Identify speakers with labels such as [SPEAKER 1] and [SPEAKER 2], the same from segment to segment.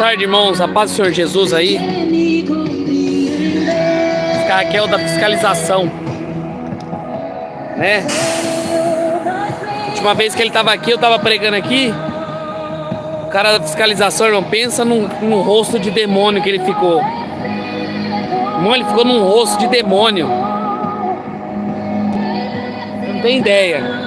[SPEAKER 1] tarde, irmãos. A paz do Senhor Jesus aí. Esse cara aqui é o da fiscalização, né? Última vez que ele tava aqui, eu tava pregando aqui. O cara da fiscalização, irmão, pensa num rosto de demônio que ele ficou. Irmão, ele ficou num rosto de demônio. Não tem ideia.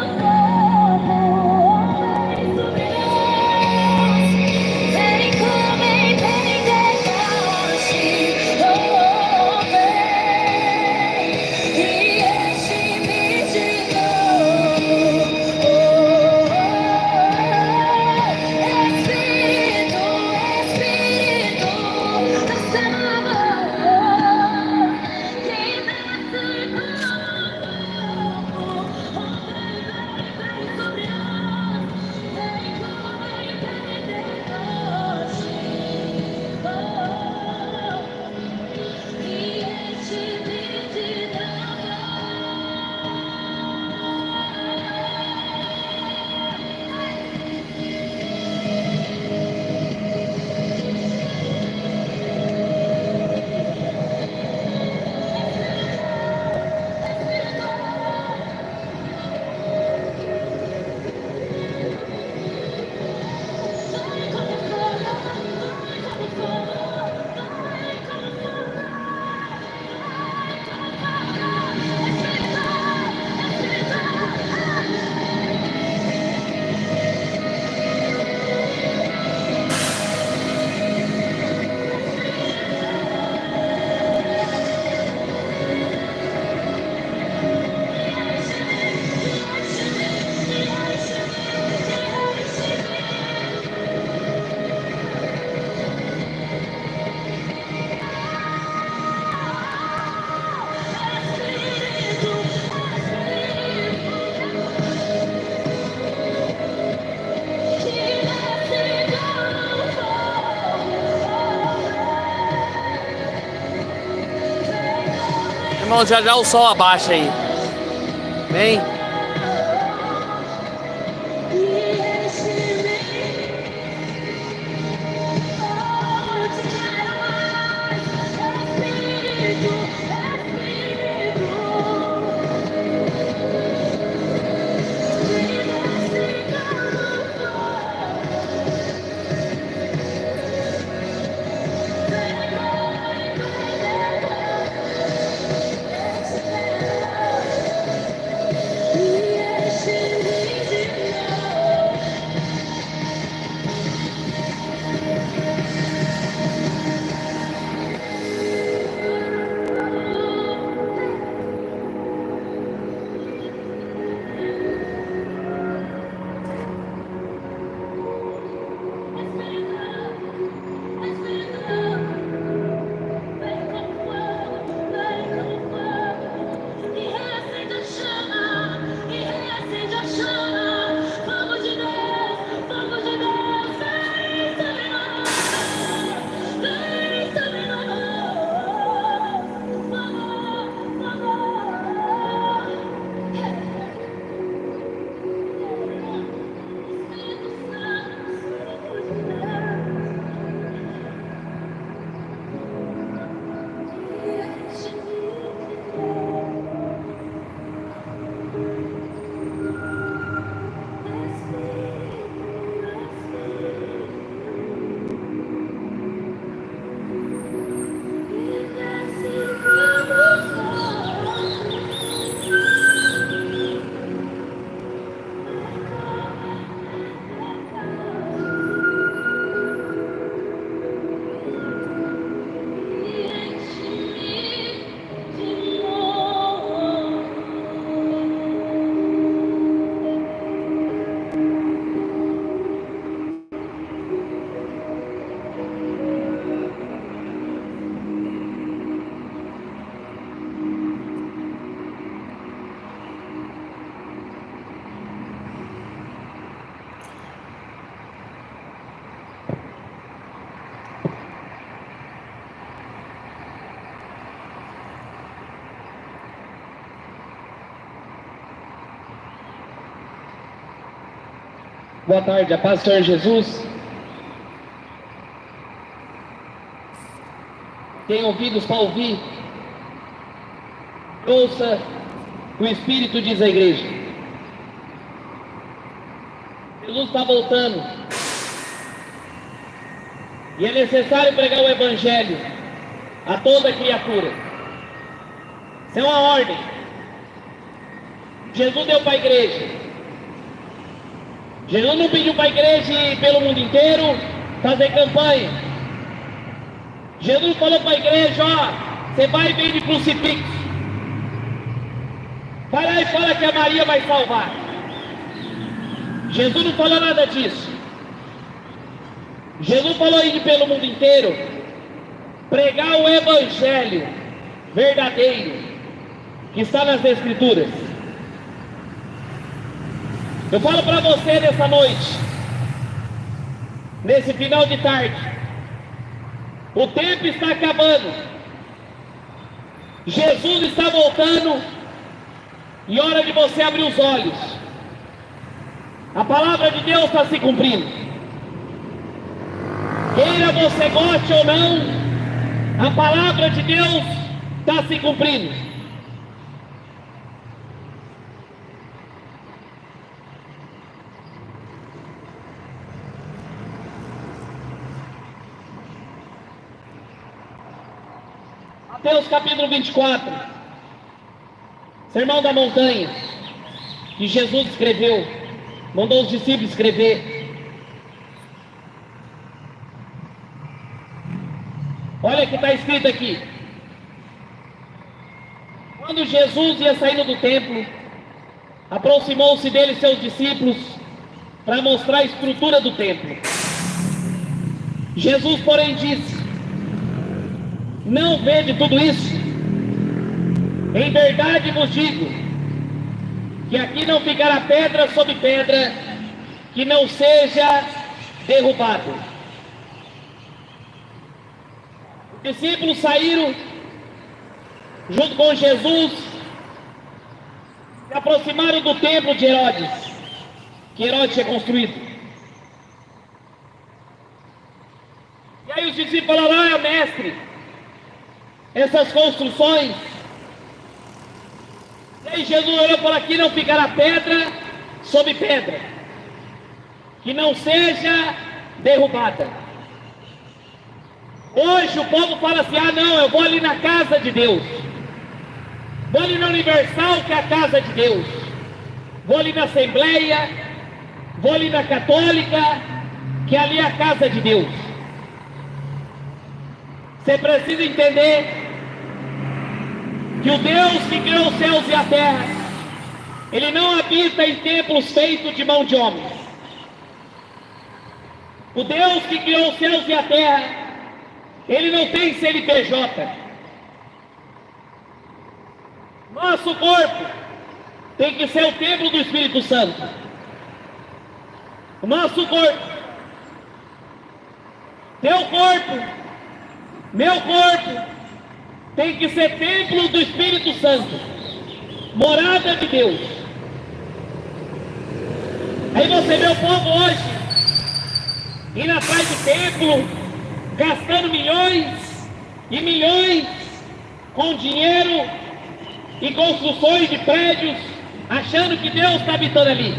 [SPEAKER 1] Irmão, já já o sol abaixa aí. Vem.
[SPEAKER 2] Boa tarde, a paz do Senhor Jesus.
[SPEAKER 1] Tem ouvidos para ouvir? Ouça o que o Espírito diz à igreja. Jesus está voltando. E é necessário pregar o Evangelho a toda criatura. Isso é uma ordem. Jesus deu para a igreja. Jesus não pediu para a igreja ir pelo mundo inteiro fazer campanha. Jesus falou para a igreja: ó, você vai e vende crucifixo. Vai lá e fala que a Maria vai salvar. Jesus não falou nada disso. Jesus falou ir pelo mundo inteiro, pregar o Evangelho verdadeiro que está nas Escrituras. Eu falo para você nessa noite, nesse final de tarde, o tempo está acabando, Jesus está voltando, e hora de você abrir os olhos. A palavra de Deus está se cumprindo. Queira você goste ou não, a palavra de Deus está se cumprindo. Mateus capítulo 24, Sermão da Montanha, que Jesus escreveu, mandou os discípulos escrever. Olha o que está escrito aqui. Quando Jesus ia saindo do templo, aproximou-se dele seus discípulos para mostrar a estrutura do templo. Jesus, porém, disse: não vede tudo isso? Em verdade vos digo, que aqui não ficará pedra sobre pedra que não seja derrubado. Os discípulos saíram junto com Jesus, se aproximaram do templo de Herodes, que Herodes tinha construído. E aí os discípulos falaram: olha, mestre, essas construções. E aí Jesus olhou para aqui: não ficará pedra sobre pedra que não seja derrubada. Hoje o povo fala assim: ah não, eu vou ali na casa de Deus, vou ali na Universal, que é a casa de Deus, vou ali na Assembleia, vou ali na Católica, que ali é a casa de Deus. Você precisa entender que o Deus que criou os céus e a terra, Ele não habita em templos feitos de mão de homens. O Deus que criou os céus e a terra, Ele não tem CNPJ. Nosso corpo tem que ser o templo do Espírito Santo. O nosso corpo, teu corpo, meu corpo, tem que ser templo do Espírito Santo, morada de Deus. Aí você vê o povo hoje indo atrás de templo, gastando milhões e milhões com dinheiro e construções de prédios, achando que Deus está habitando ali.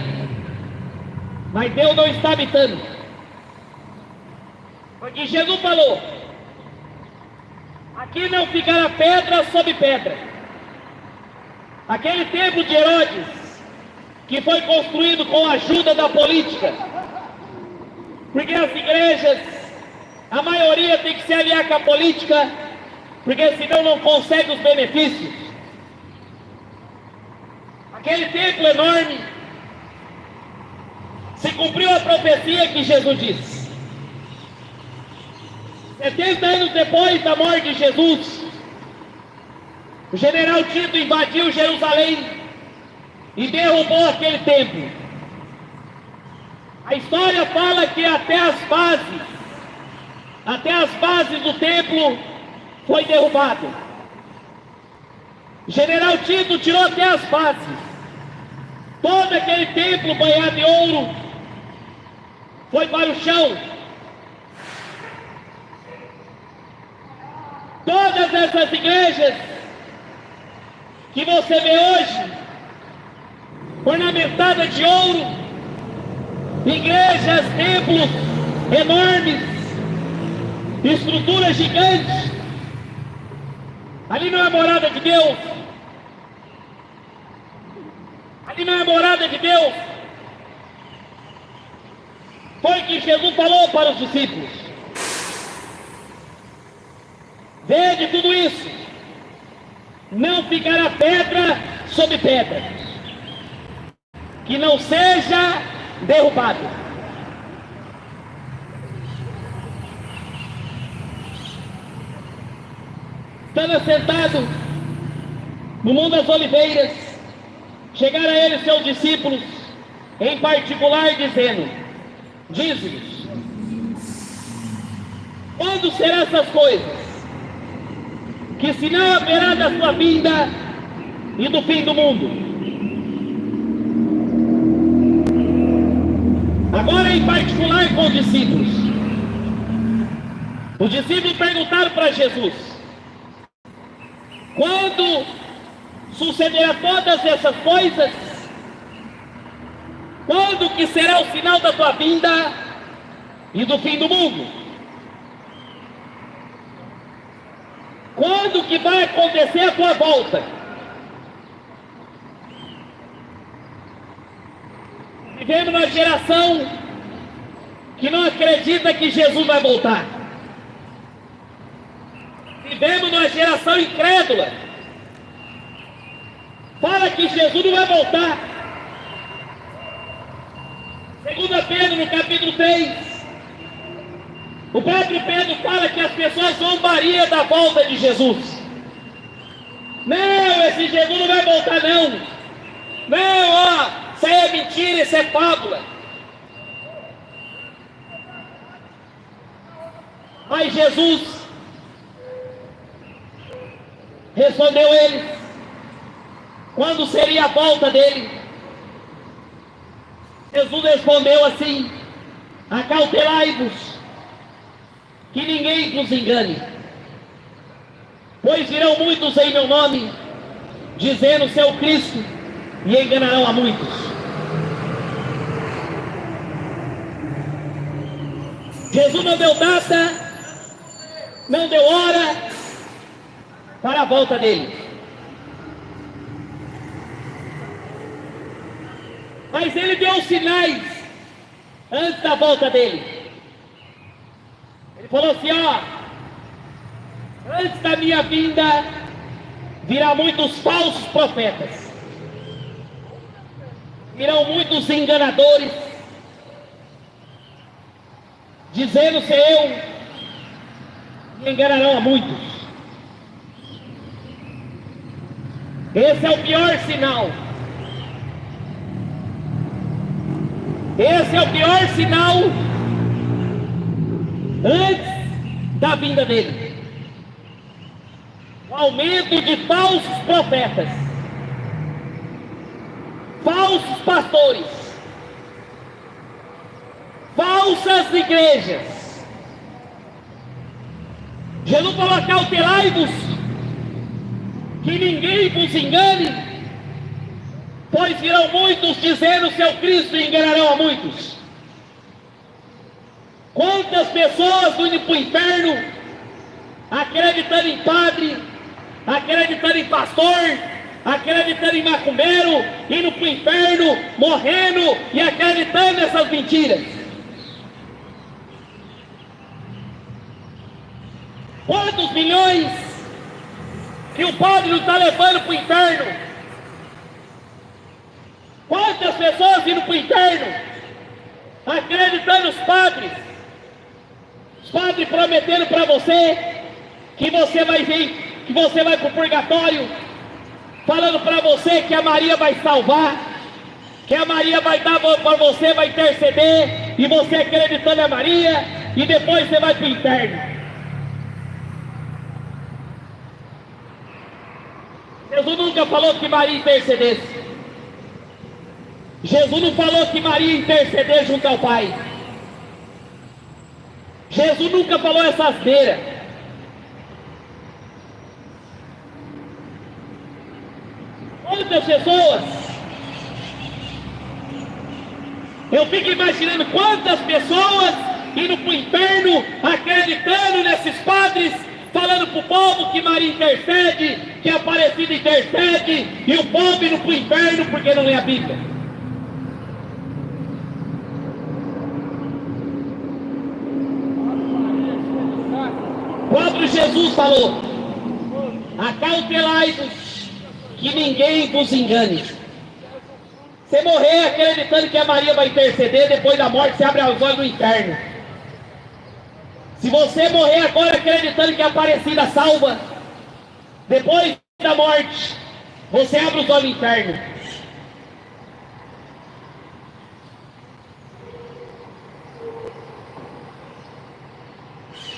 [SPEAKER 1] Mas Deus não está habitando, porque Jesus falou: aqui não ficará pedra sobre pedra. Aquele templo de Herodes, que foi construído com a ajuda da política, porque as igrejas, a maioria tem que se aliar com a política, porque senão não consegue os benefícios. Aquele templo enorme, se cumpriu a profecia que Jesus disse. 70 anos depois da morte de Jesus, o general Tito invadiu Jerusalém e derrubou aquele templo. A história fala que até as bases do templo foi derrubado. O general Tito tirou até as bases. Todo aquele templo banhado em ouro foi para o chão. Todas essas igrejas que você vê hoje, ornamentadas de ouro, igrejas, templos enormes, estruturas gigantes, ali não é a morada de Deus. Ali não é a morada de Deus. Foi o que Jesus falou para os discípulos: vede tudo isso, não ficará pedra sobre pedra que não seja derrubado. Estando sentado no Monte das Oliveiras, chegaram a ele seus discípulos, em particular, dizendo: dize-nos, quando serão essas coisas? Que sinal haverá da sua vinda e do fim do mundo? Agora, em particular, com os discípulos perguntaram para Jesus: quando sucederá todas essas coisas? Quando que será o sinal da tua vinda e do fim do mundo? Quando que vai acontecer a tua volta? Vivemos numa geração que não acredita que Jesus vai voltar. Vivemos numa geração incrédula. Fala que Jesus não vai voltar. 2 Pedro, no capítulo 3, o próprio Pedro fala que as pessoas zombariam da volta de Jesus. Não, esse Jesus não vai voltar não. Não, ó, isso aí é mentira, isso é fábula. Mas Jesus respondeu ele quando seria a volta dele. Jesus respondeu assim: acautelai-vos, que ninguém vos engane, pois virão muitos em meu nome, dizendo ser o Cristo, e enganarão a muitos. Jesus não deu data, não deu hora para a volta dele. Mas ele deu sinais antes da volta dele. Ele falou assim: ó, antes da minha vinda virão muitos falsos profetas, virão muitos enganadores, dizendo ser eu, e enganarão a muitos. Esse é o pior sinal. Esse é o pior sinal antes da vinda dele. O aumento de falsos profetas, falsos pastores, falsas igrejas. Jesus falou: acautelai-vos, que ninguém vos engane, pois virão muitos dizendo ser o Cristo e enganarão a muitos. Quantas pessoas indo para o inferno, acreditando em padre, acreditando em pastor, acreditando em macumbeiro, indo para o inferno, morrendo e acreditando nessas mentiras. Quantos milhões que o padre não está levando para o inferno? Quantas pessoas indo para o inferno, acreditando nos padres? Os padres prometendo para você que você vai vir, que você vai para o purgatório, falando para você que a Maria vai salvar, que a Maria vai dar para você, vai interceder, e você acreditando na Maria, e depois você vai para o inferno. Jesus nunca falou que Maria intercedesse. Jesus não falou que Maria ia interceder junto ao Pai. Jesus nunca falou essa asneira. quantas pessoas? Eu fico imaginando quantas pessoas indo para o inferno, acreditando nesses padres, falando para o povo que Maria intercede, que a Aparecida intercede, e o povo indo para o inferno porque não lê a Bíblia. Quando Jesus falou: acautelai-vos, que ninguém vos engane. Você morrer acreditando que a Maria vai interceder, depois da morte você abre os olhos do inferno. Se você morrer agora acreditando que a Aparecida salva, depois da morte você abre os olhos do inferno.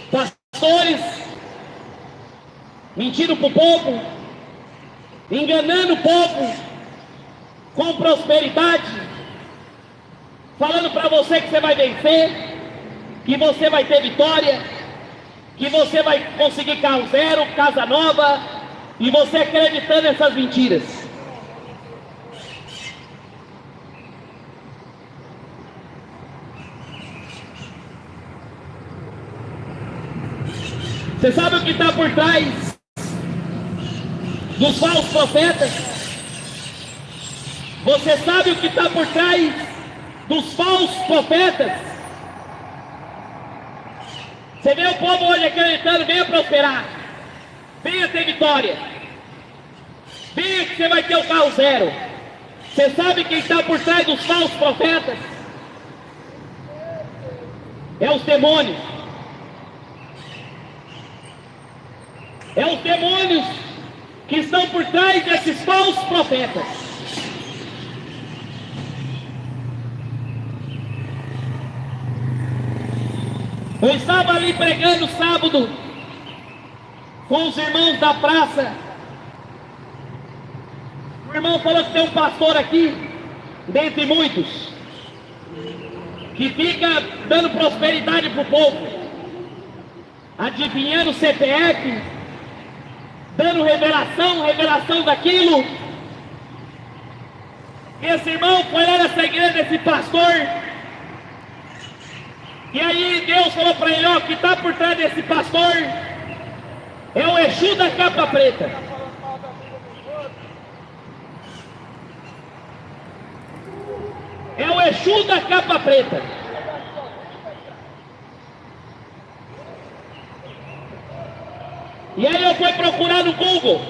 [SPEAKER 1] Pastores mentindo para o povo, enganando o povo com prosperidade, falando para você que você vai vencer, que você vai ter vitória, que você vai conseguir carro zero, casa nova, e você acreditando nessas mentiras. Você sabe o que está por trás dos falsos profetas? Você sabe o que está por trás dos falsos profetas? Você vê o povo hoje acreditando: venha prosperar, venha ter vitória, venha que você vai ter o carro zero. Você sabe quem está por trás dos falsos profetas? É os demônios. É os demônios que estão por trás desses falsos profetas. Eu estava ali pregando sábado com os irmãos da praça. O irmão falou que tem um pastor aqui, dentre muitos, que fica dando prosperidade para o povo, adivinhando o CPF, dando revelação daquilo. Esse irmão foi lá nessa igreja, esse pastor, e aí Deus falou para ele: ó, que está por trás desse pastor é o Exu da capa preta. É o Exu da capa preta. E aí eu fui procurar no Google,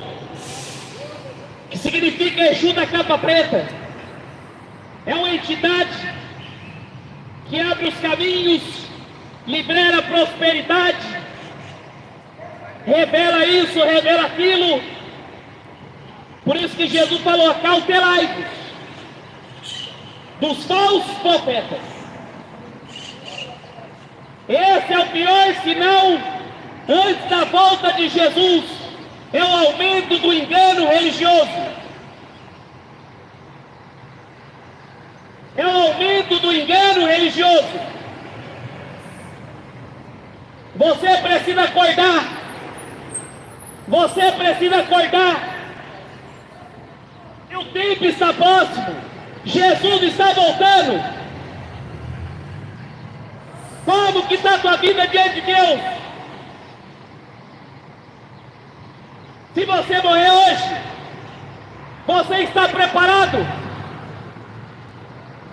[SPEAKER 1] que significa Exu da capa preta. É uma entidade que abre os caminhos, libera prosperidade, revela isso, revela aquilo. Por isso que Jesus falou: acautelai-vos dos falsos profetas. Esse é o pior sinal antes da volta de Jesus, é o aumento do engano religioso. É o aumento do engano religioso. Você precisa acordar. Você precisa acordar. O tempo está próximo. Jesus está voltando. Como que está a tua vida diante de Deus? Se você morrer hoje, você está preparado?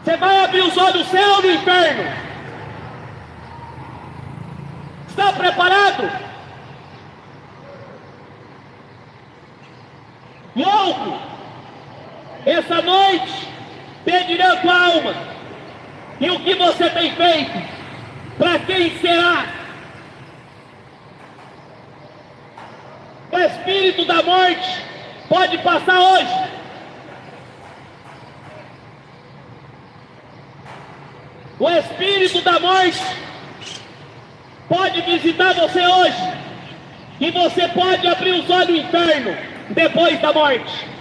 [SPEAKER 1] Você vai abrir os olhos do céu ou do inferno? Está preparado? Louco! Essa noite pedirá a tua alma. E o que você tem feito? Para quem será? O espírito da morte pode passar hoje. O espírito da morte pode visitar você hoje. E você pode abrir os olhos do inferno depois da morte.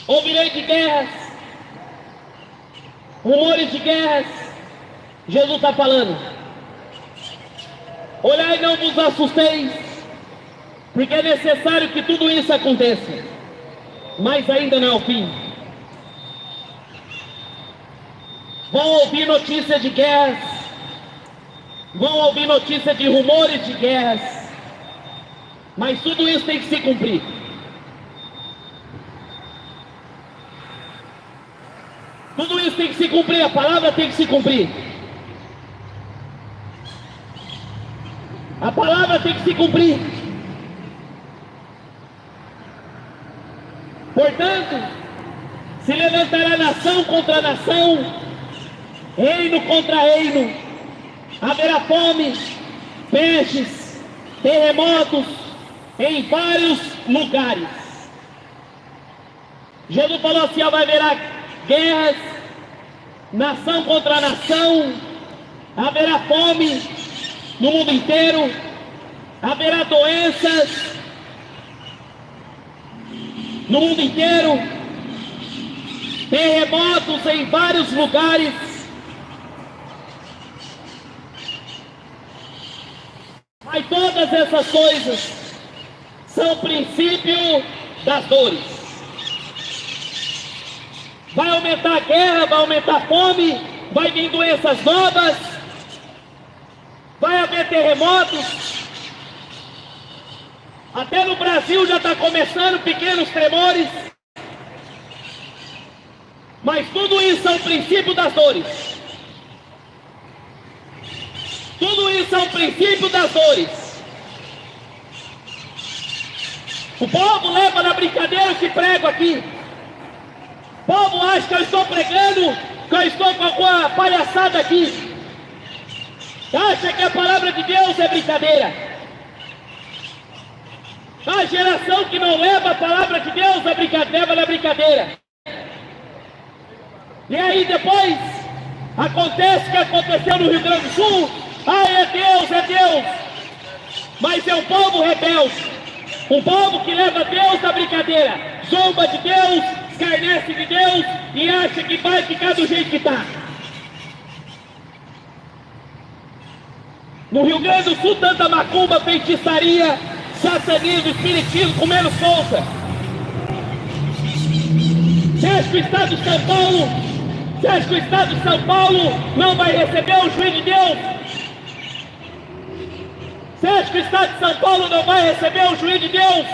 [SPEAKER 1] ouvirei de guerras, rumores de guerras. Jesus está falando: olhai e não vos assusteis, porque é necessário que tudo isso aconteça, mas ainda não é o fim. Vão ouvir notícias de guerras, vão ouvir notícias de rumores de guerras, mas tudo isso tem que se cumprir. Tudo isso tem que se cumprir, a palavra tem que se cumprir. A palavra tem que se cumprir. Portanto, se levantará nação contra nação, reino contra reino, haverá fome, pestes, terremotos em vários lugares. Jesus falou assim: vai haverá guerras, nação contra nação, haverá fome no mundo inteiro, haverá doenças no mundo inteiro, terremotos em vários lugares. Mas todas essas coisas são princípio das dores. Vai aumentar a guerra, vai aumentar a fome, vai vir doenças novas, vai haver terremotos. Até no Brasil já está começando pequenos tremores. Mas tudo isso é o princípio das dores. Tudo isso é o princípio das dores. O povo leva na brincadeira o que prego aqui. O povo acha que eu estou pregando, que eu estou com alguma palhaçada aqui. Acha que a palavra de Deus é brincadeira. A geração que não leva a palavra de Deus leva na brincadeira. E aí depois acontece o que aconteceu no Rio Grande do Sul. É Deus, é Deus. Mas é um povo rebelde. Um povo que leva Deus na brincadeira. Zomba de Deus, escarnece de Deus e acha que vai ficar do jeito que está. No Rio Grande do Sul, tanta macumba, feitiçaria, satanismo, espiritismo, comendo solta. Você acha que o Estado de São Paulo, você acha que o Estado de São Paulo não vai receber o juiz de Deus? Você acha que o Estado de São Paulo não vai receber o juiz de Deus?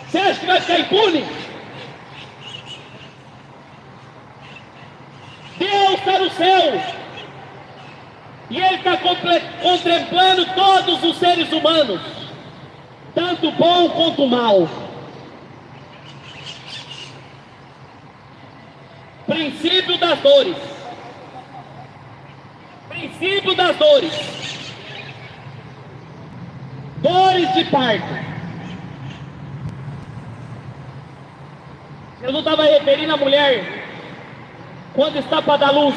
[SPEAKER 1] Você acha que vai ficar impune? Deus está no céu e Ele está contemplando todos os seres humanos, tanto bom quanto mal. Princípio das dores. Princípio das dores. Dores de parto. Eu não estava referindo à mulher quando está para dar luz,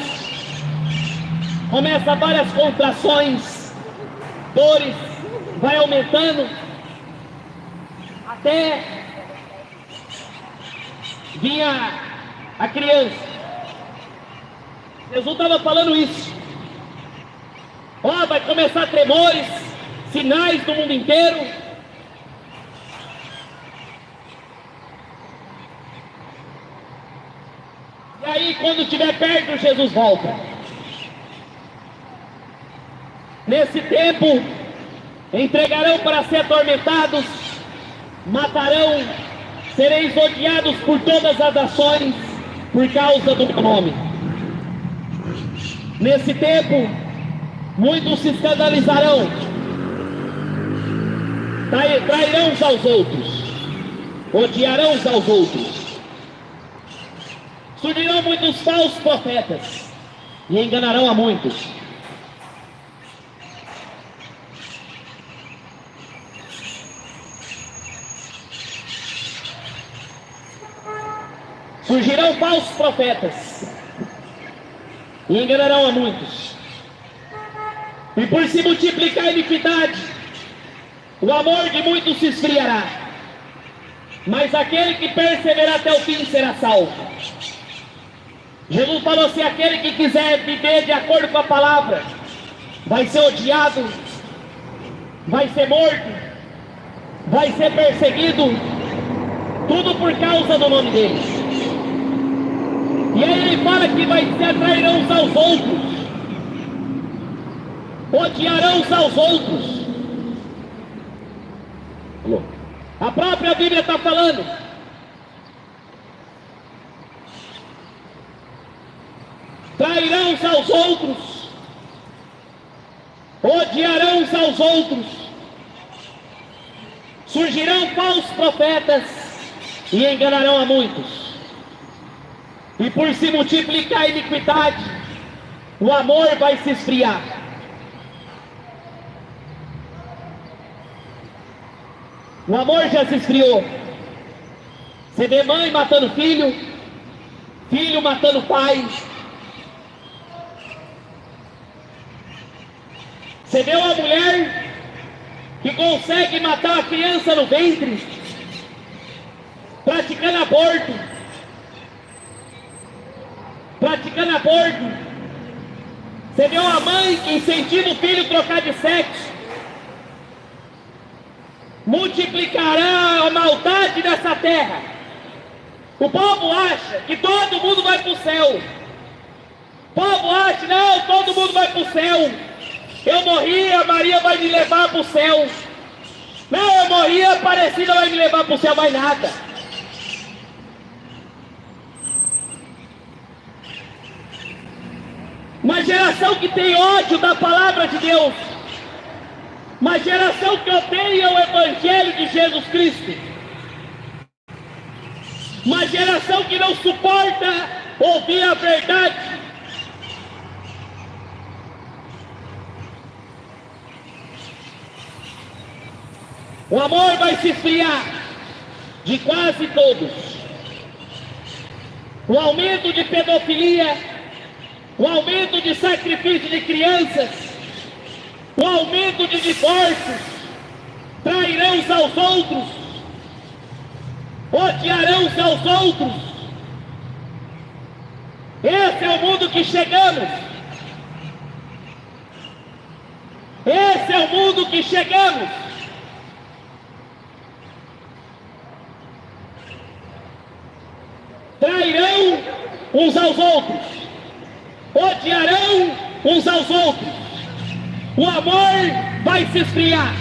[SPEAKER 1] começa várias contrações, dores, vai aumentando, até vir a criança. Jesus estava falando isso. Vai começar tremores, sinais no mundo inteiro. E aí, quando estiver perto, Jesus volta. Nesse tempo, entregarão para ser atormentados, matarão, sereis odiados por todas as nações, por causa do meu nome. Nesse tempo, muitos se escandalizarão, trairão uns aos outros, odiarão uns aos outros. Surgirão muitos falsos profetas e enganarão a muitos. Surgirão falsos profetas e enganarão a muitos. E por se multiplicar a iniquidade, o amor de muitos se esfriará, mas aquele que perseverar até o fim será salvo. Jesus falou assim: aquele que quiser viver de acordo com a palavra, vai ser odiado, vai ser morto, vai ser perseguido, tudo por causa do nome dele. E aí ele fala que vai se atrairão uns aos outros, odiarão uns aos outros. A própria Bíblia está falando. Trairão uns aos outros, odiarão uns aos outros, surgirão falsos profetas e enganarão a muitos. E por se multiplicar a iniquidade, o amor vai se esfriar. O amor já se esfriou. Você vê mãe matando filho, filho matando pai. Você vê uma mulher que consegue matar a criança no ventre, praticando aborto. Você vê uma mãe que incentiva o filho a trocar de sexo. Multiplicará a maldade nessa terra. O povo acha que todo mundo vai para o céu. O povo acha, não, todo mundo vai para o céu. Eu morri, a Maria vai me levar para o céu. Não, eu morri, a Aparecida vai me levar para o céu, mais nada. Uma geração que tem ódio da palavra de Deus. Uma geração que odeia o Evangelho de Jesus Cristo. Uma geração que não suporta ouvir a verdade. O amor vai se esfriar de quase todos. O aumento de pedofilia, o aumento de sacrifício de crianças, o aumento de divórcios, trairão uns aos outros, odiarão uns aos outros. Esse é o mundo que chegamos. Esse é o mundo que chegamos. Trairão uns aos outros, odiarão uns aos outros. O amor vai se esfriar.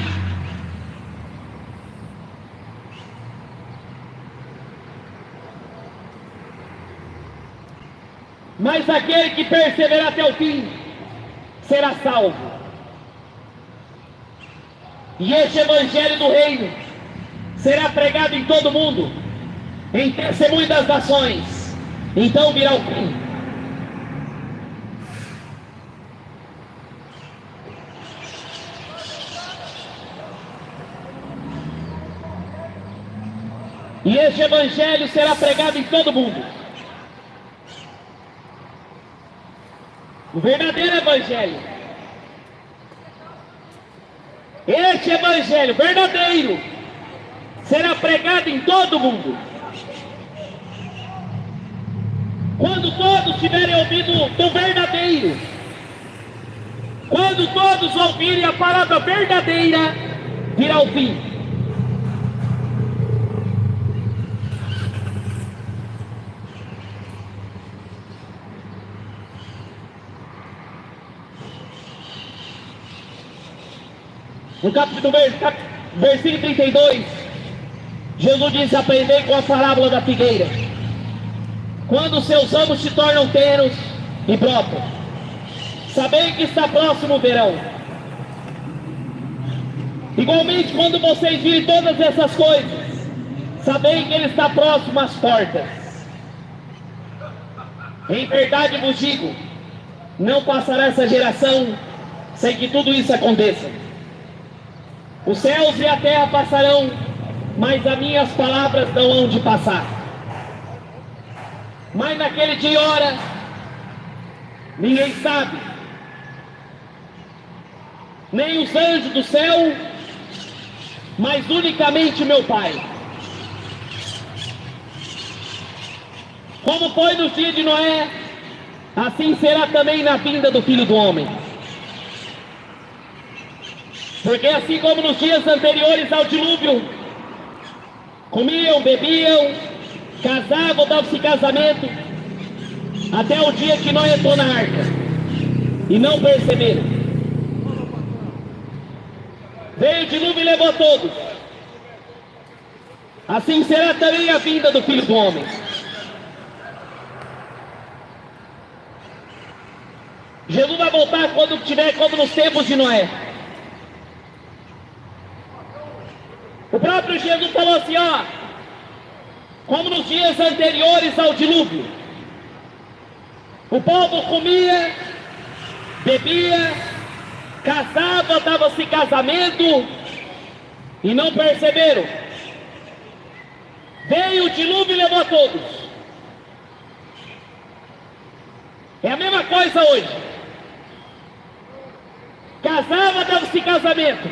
[SPEAKER 1] Mas aquele que perseverar até o fim será salvo. E este evangelho do reino será pregado em todo o mundo, em testemunho das nações. Então virá o fim. E este evangelho será pregado em todo o mundo. O verdadeiro evangelho. Este evangelho verdadeiro será pregado em todo o mundo. Quando todos tiverem ouvido do verdadeiro, quando todos ouvirem a palavra verdadeira, virá o fim. No versículo 32, Jesus diz: aprendei com a parábola da figueira. Quando seus ramos se tornam tenos e brotam, sabei que está próximo o verão. Igualmente, quando vocês virem todas essas coisas, sabei que ele está próximo às portas. Em verdade vos digo, não passará essa geração sem que tudo isso aconteça. Os céus e a terra passarão, mas as minhas palavras não hão de passar. Mas naquele dia e hora, ninguém sabe, nem os anjos do céu, mas unicamente meu Pai. Como foi nos dias de Noé, assim será também na vinda do Filho do Homem. Porque assim como nos dias anteriores ao dilúvio, comiam, bebiam, casavam, davam-se casamento, até o dia que Noé entrou na arca, e não perceberam. Veio o dilúvio e levou todos. Assim será também a vinda do Filho do Homem. Jesus vai voltar quando tiver como nos tempos de Noé. O próprio Jesus falou assim, ó, como nos dias anteriores ao dilúvio, o povo comia, bebia, casava, dava-se casamento e não perceberam. Veio o dilúvio e levou a todos. É a mesma coisa hoje. Casava, dava-se casamento.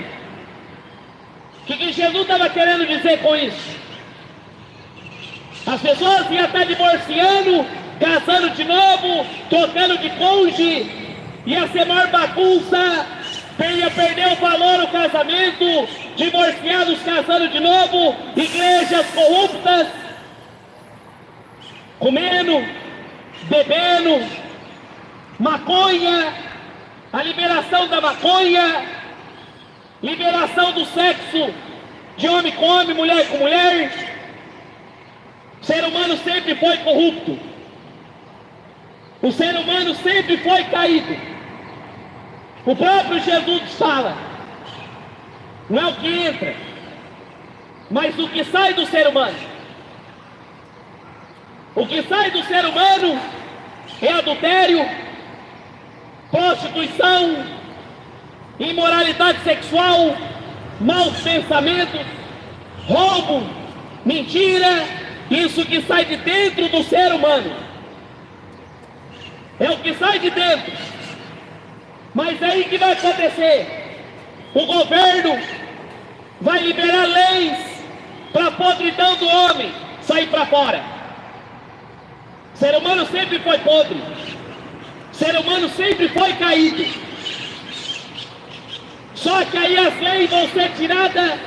[SPEAKER 1] O que Jesus estava querendo dizer com isso? As pessoas iam estar divorciando, casando de novo, trocando de cônjuge, ia ser maior bagunça, ia perder o valor do casamento, divorciados casando de novo, igrejas corruptas, comendo, bebendo, maconha, a liberação da maconha, liberação do sexo de homem com homem, mulher com mulher. O ser humano sempre foi corrupto. O ser humano sempre foi caído. O próprio Jesus fala, não é o que entra, mas o que sai do ser humano. O que sai do ser humano é adultério, prostituição, imoralidade sexual, maus pensamentos, roubo, mentira, isso que sai de dentro do ser humano. É o que sai de dentro. Mas aí que vai acontecer? O governo vai liberar leis para a podridão do homem sair para fora. O ser humano sempre foi podre. O ser humano sempre foi caído. Só que aí as leis vão ser tiradas,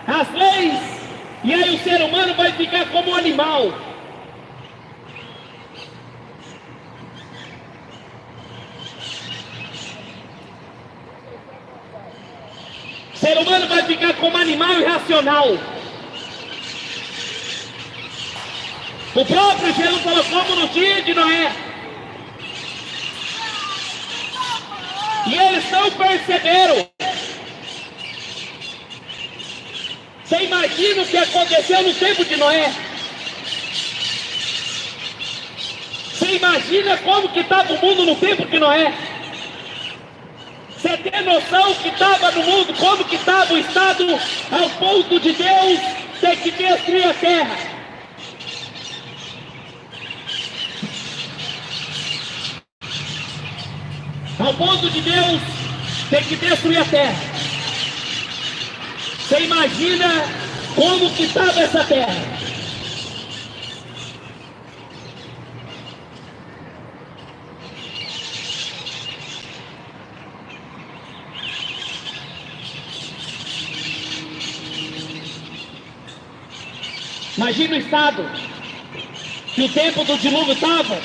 [SPEAKER 1] as leis, e aí o ser humano vai ficar como um animal. O ser humano vai ficar como animal irracional. O próprio Jesus falou, como no dia de Noé. E eles não perceberam. Você imagina o que aconteceu no tempo de Noé? Você imagina como que estava o mundo no tempo de Noé? Você tem noção que estava no mundo, como que estava o estado ao ponto de Deus ter que destruir a terra? Ao ponto de Deus ter que destruir a terra. Você imagina como que estava essa terra? Imagina o estado que o tempo do dilúvio estava.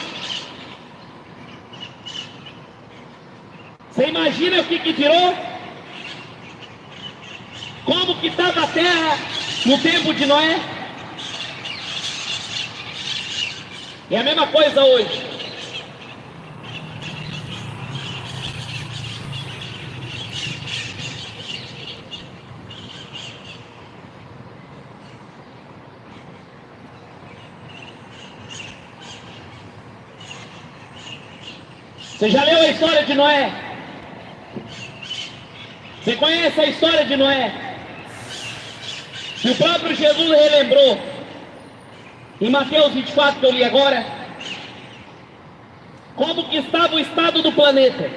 [SPEAKER 1] Você imagina o que virou? Como que estava a terra no tempo de Noé? É a mesma coisa hoje. Você já leu a história de Noé? Você conhece a história de Noé? E o próprio Jesus relembrou em Mateus 24, que eu li agora, como que estava o estado do planeta.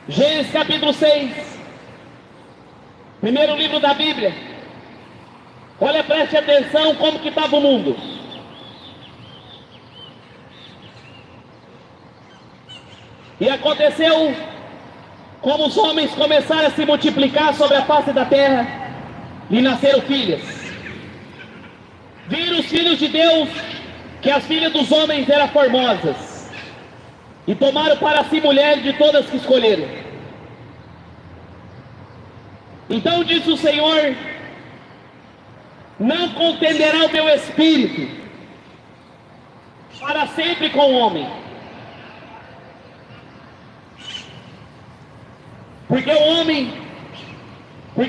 [SPEAKER 1] Gênesis capítulo 6, primeiro livro da Bíblia. Olha, preste atenção como que estava o mundo. E aconteceu, como os homens começaram a se multiplicar sobre a face da terra, e nasceram filhas. Viram os filhos de Deus que as filhas dos homens eram formosas, e tomaram para si mulheres de todas que escolheram. Então disse o Senhor: não contenderá o meu espírito para sempre com o homem, porque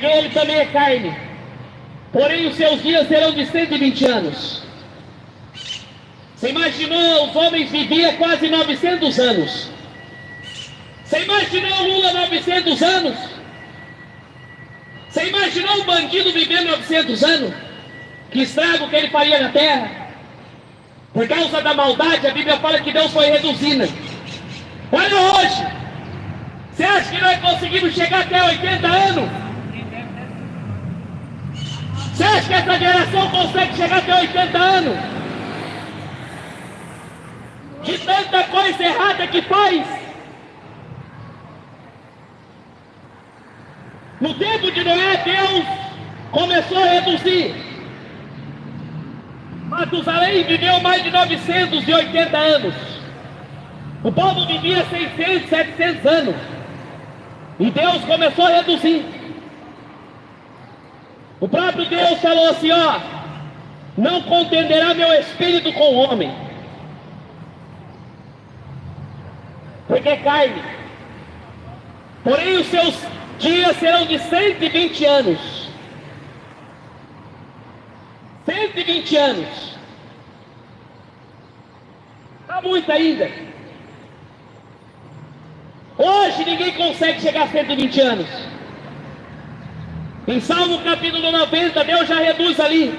[SPEAKER 1] ele também é carne, porém os seus dias serão de 120 anos. Você imaginou, os homens viviam quase 900 anos. Você imaginou o Lula 900 anos? Você imaginou um bandido vivendo 900 anos? Que estrago que ele faria na terra? Por causa da maldade, a Bíblia fala que Deus foi reduzindo. Olha hoje, você acha que nós conseguimos chegar até 80 anos? Você acha que essa geração consegue chegar até 80 anos? De tanta coisa errada que faz. No tempo de Noé, Deus começou a reduzir. Matusalém viveu mais de 980 anos. O povo vivia 600, 700 anos. E Deus começou a reduzir. O próprio Deus falou assim, ó: não contenderá meu espírito com o homem, porque é carne. Porém os seus dias serão de 120 anos. 120 anos. Está muito ainda. Hoje ninguém consegue chegar a 120 anos. Em Salmo capítulo 90, Deus já reduz ali.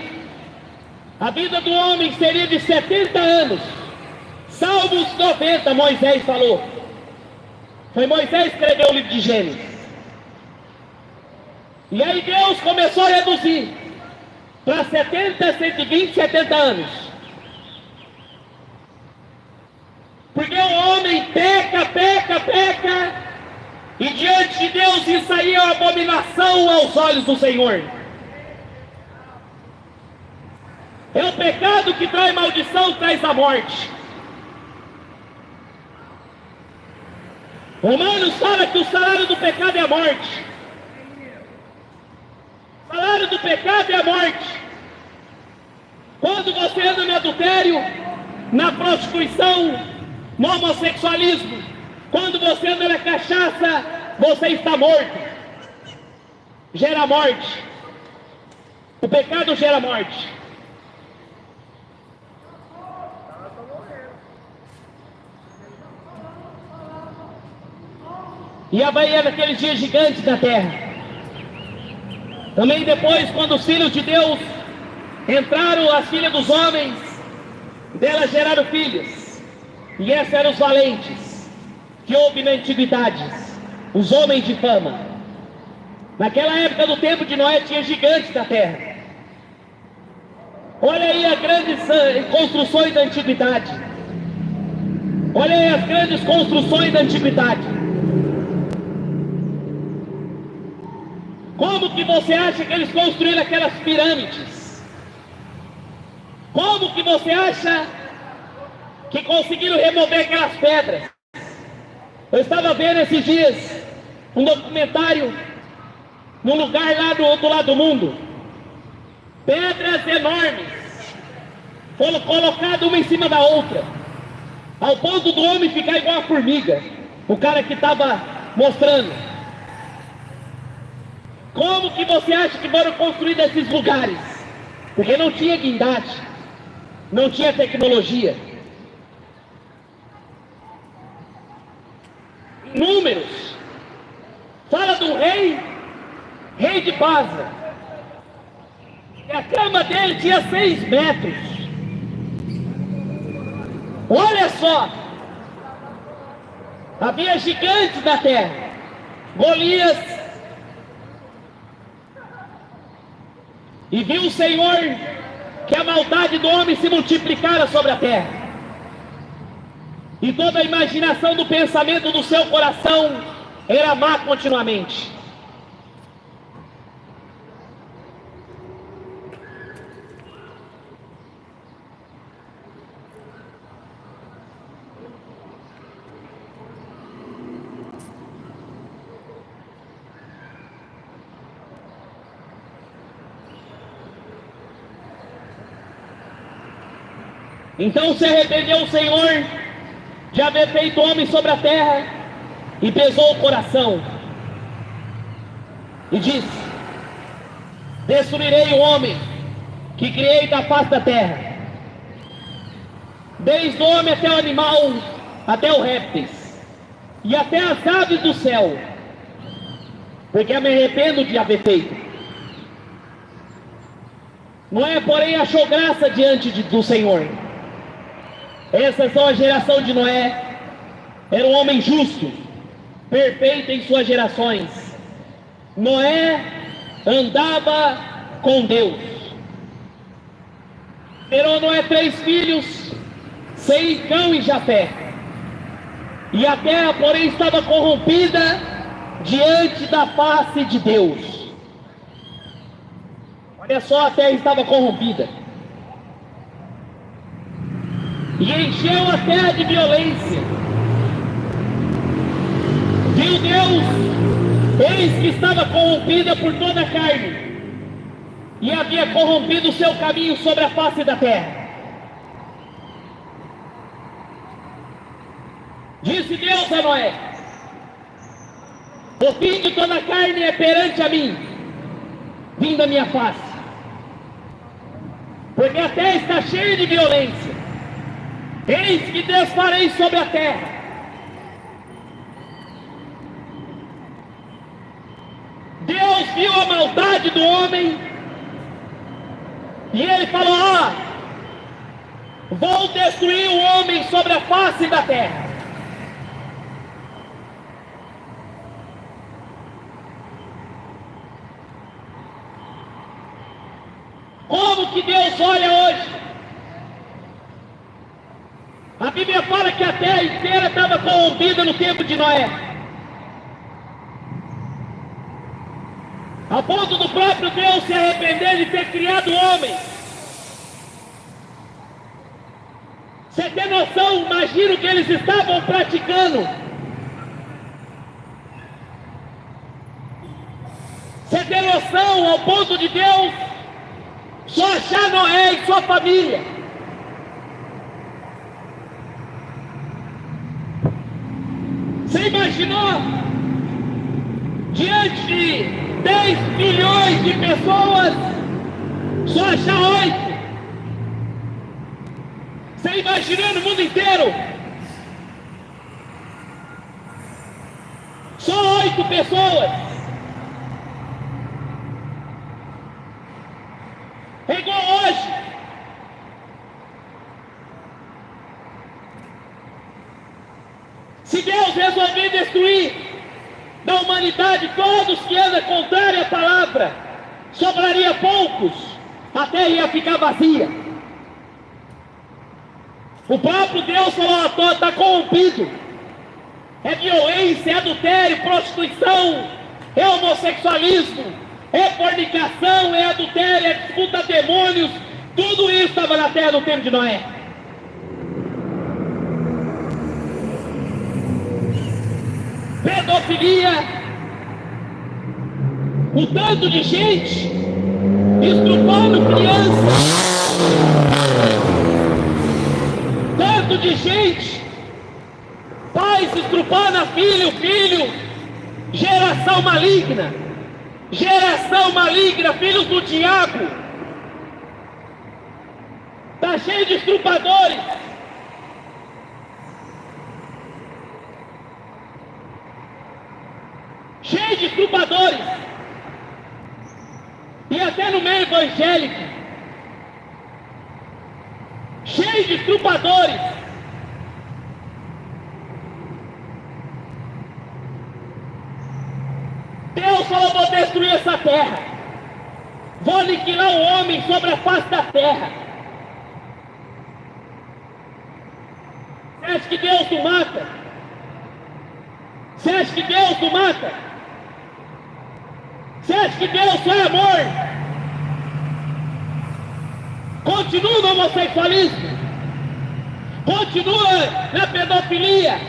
[SPEAKER 1] A vida do homem seria de 70 anos. Salmos 90, Moisés falou. Foi Moisés que escreveu o livro de Gênesis. E aí Deus começou a reduzir para 70, 120, 70 anos. Porque o homem peca, e diante de Deus isso aí é uma abominação aos olhos do Senhor. É o pecado que traz maldição, traz a morte. Romanos fala que o salário do pecado é a morte. O salário do pecado é a morte. Quando você anda no adultério, na prostituição, no homossexualismo, quando você anda na cachaça, você está morto. Gera morte. O pecado gera morte. E Havaí naqueles dias gigantes da terra. Também depois, quando os filhos de Deus entraram, as filhas dos homens, delas geraram filhos. E esses eram os valentes que houve na antiguidade, os homens de fama. Naquela época do tempo de Noé tinha gigantes da terra. Olha aí as grandes construções da antiguidade. Olha aí as grandes construções da antiguidade. Como que você acha que eles construíram aquelas pirâmides? Como que você acha que conseguiram remover aquelas pedras? Eu estava vendo esses dias um documentário num lugar lá do outro lado do mundo. Pedras enormes foram colocadas uma em cima da outra, ao ponto do homem ficar igual a formiga. O cara que estava mostrando. Como que você acha que foram construídos esses lugares? Porque não tinha guindaste, não tinha tecnologia. Números. Fala do rei de Basra. E a cama dele tinha 6 metros. Olha só. Havia gigantes na terra. Golias, e viu o Senhor que a maldade do homem se multiplicara sobre a terra, e toda a imaginação do pensamento do seu coração era má continuamente. Então se arrependeu o Senhor de haver feito homem sobre a terra, e pesou o coração, e disse: destruirei o homem que criei da face da terra, desde o homem até o animal, até os répteis, e até as aves do céu, porque me arrependo de haver feito. Noé, porém, achou graça diante do Senhor. Essas são a geração de Noé. Era um homem justo, perfeito em suas gerações. Noé andava com Deus. Gerou Noé 3 filhos, Sem, Cão e Jafé. E a terra, porém, estava corrompida diante da face de Deus. Olha só, a terra estava corrompida. E encheu a terra de violência. Viu Deus, eis que estava corrompida por toda a carne, e havia corrompido o seu caminho sobre a face da terra. Disse Deus a Noé: o fim de toda a carne é perante a mim, vindo a minha face, porque a terra está cheia de violência. Eis que desfarei sobre a terra. Deus viu a maldade do homem, e ele falou: vou destruir o homem sobre a face da terra. Como que Deus olha hoje? A Bíblia fala que a terra inteira estava corrompida no tempo de Noé, a ponto do próprio Deus se arrepender de ter criado o homem. Você tem noção? Imagina o que eles estavam praticando. Você tem noção ao ponto de Deus só achar Noé e sua família? Você imaginou? Diante de 10 milhões de pessoas, só achar 8. Você imaginou no mundo inteiro? Só 8 pessoas. É igual hoje. Se Deus resolver destruir da humanidade todos que andam contrário à palavra, sobraria poucos, a terra ia ficar vazia. O próprio Deus falou: está corrompido. É violência, é adultério, prostituição, é homossexualismo, é fornicação, é adultério, é disputa demônios. Tudo isso estava na terra no tempo de Noé. Pedofilia, o tanto de gente estrupando crianças, tanto de gente, pais estrupando a filho, geração maligna, filhos do diabo, está cheio de estrupadores. Cheio de estrupadores, e até no meio evangélico, cheio de estrupadores. Deus falou: vou destruir essa terra, vou aniquilar o homem sobre a face da terra. Você acha que Deus não mata? Você acha que Deus não mata? Você acha que Deus só é amor? Continua no homossexualismo, continua na pedofilia,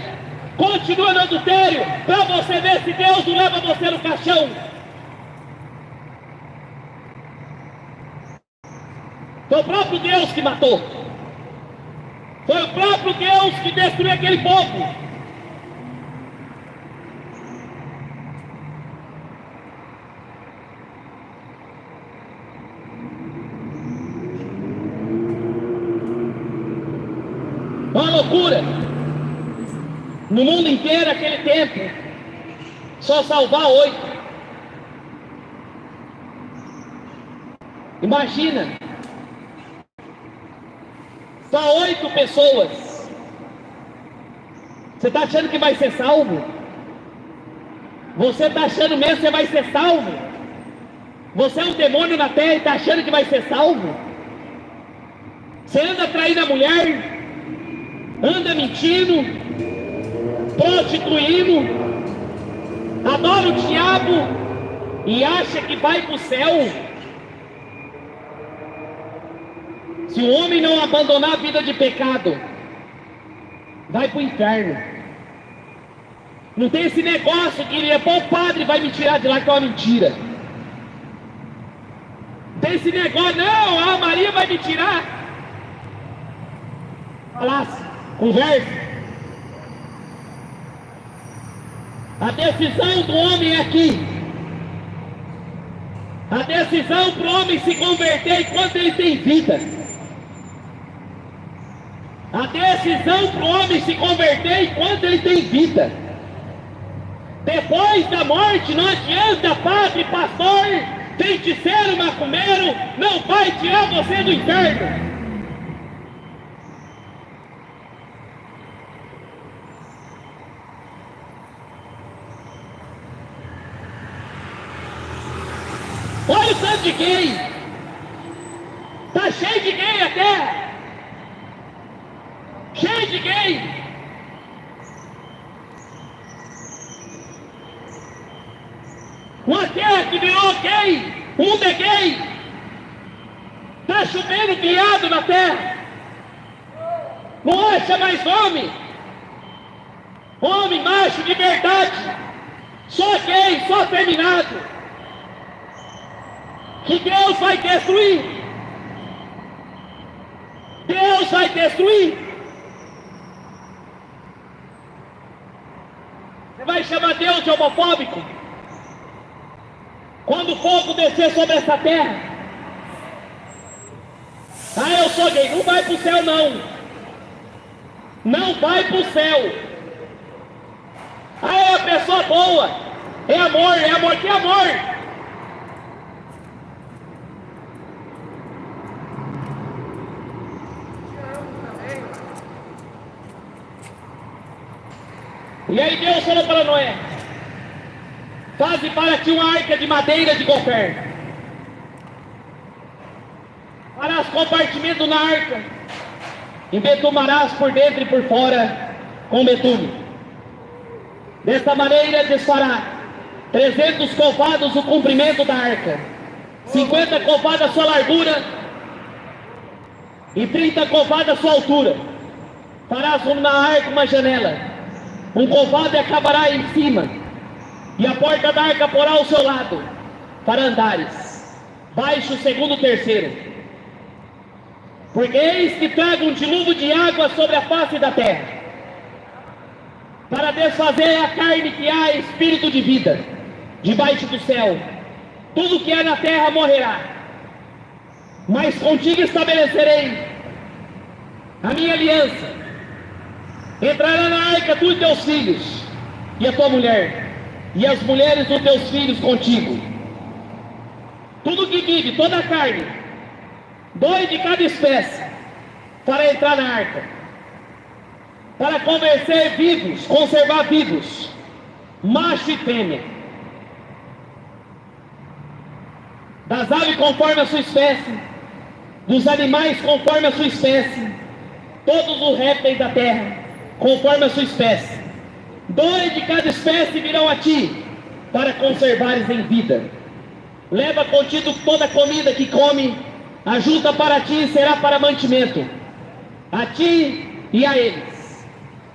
[SPEAKER 1] continua no adultério, para você ver se Deus não leva você no caixão. Foi o próprio Deus que matou. Foi o próprio Deus que destruiu aquele povo. Uma loucura. No mundo inteiro, aquele tempo, só salvar 8. Imagina, só 8 pessoas. Você está achando que vai ser salvo? Você está achando mesmo que você vai ser salvo? Você é um demônio na terra e está achando que vai ser salvo? Você anda traindo a mulher, anda mentindo, prostituindo, adora o diabo e acha que vai para o céu. Se o homem não abandonar a vida de pecado, vai para o inferno. Não tem esse negócio que o padre vai me tirar de lá, que é uma mentira. Não tem esse negócio, não, a Maria vai me tirar. Falasse, conversa. A decisão do homem é aqui. A decisão para o homem se converter enquanto ele tem vida. A decisão para o homem se converter enquanto ele tem vida. Depois da morte, não adianta padre, pastor, feiticeiro, macumbeiro, não vai tirar você do inferno. Olha o tanto de gay. Está cheio de gay a terra. Cheio de gay. Uma terra que virou gay. O mundo é gay. Está chovendo viado na terra. Não acha mais homem. Homem macho de verdade. Só gay, só afeminado. Que Deus vai destruir. Deus vai destruir. Você vai chamar Deus de homofóbico? Quando o fogo descer sobre essa terra, eu sou gay, não vai para o céu não. Não vai para o céu. É a pessoa boa. É amor, que amor? E aí Deus falou para Noé: faze para ti uma arca de madeira de gofer. Farás compartimento na arca, e betumarás por dentro e por fora com betume. Desta maneira desfará 300 covados o comprimento da arca, 50 covadas a sua largura e 30 covadas a sua altura. Farás na arca uma janela. Um covado acabará em cima, e a porta da arca porá ao seu lado, para andares, baixo, segundo, terceiro. Porque eis que trago um dilúvio de água sobre a face da terra, para desfazer a carne que há espírito de vida, debaixo do céu. Tudo que é na terra morrerá, mas contigo estabelecerei a minha aliança. Entrará na arca tu e teus filhos, e a tua mulher, e as mulheres dos teus filhos contigo. Tudo que vive, toda a carne, 2 de cada espécie, para entrar na arca, para conservar vivos, macho e fêmea. das aves conforme a sua espécie, dos animais conforme a sua espécie, todos os répteis da terra conforme a sua espécie. 2 de cada espécie virão a ti, para conservares em vida. Leva contigo toda a comida que come, ajunta para ti e será para mantimento, a ti e a eles.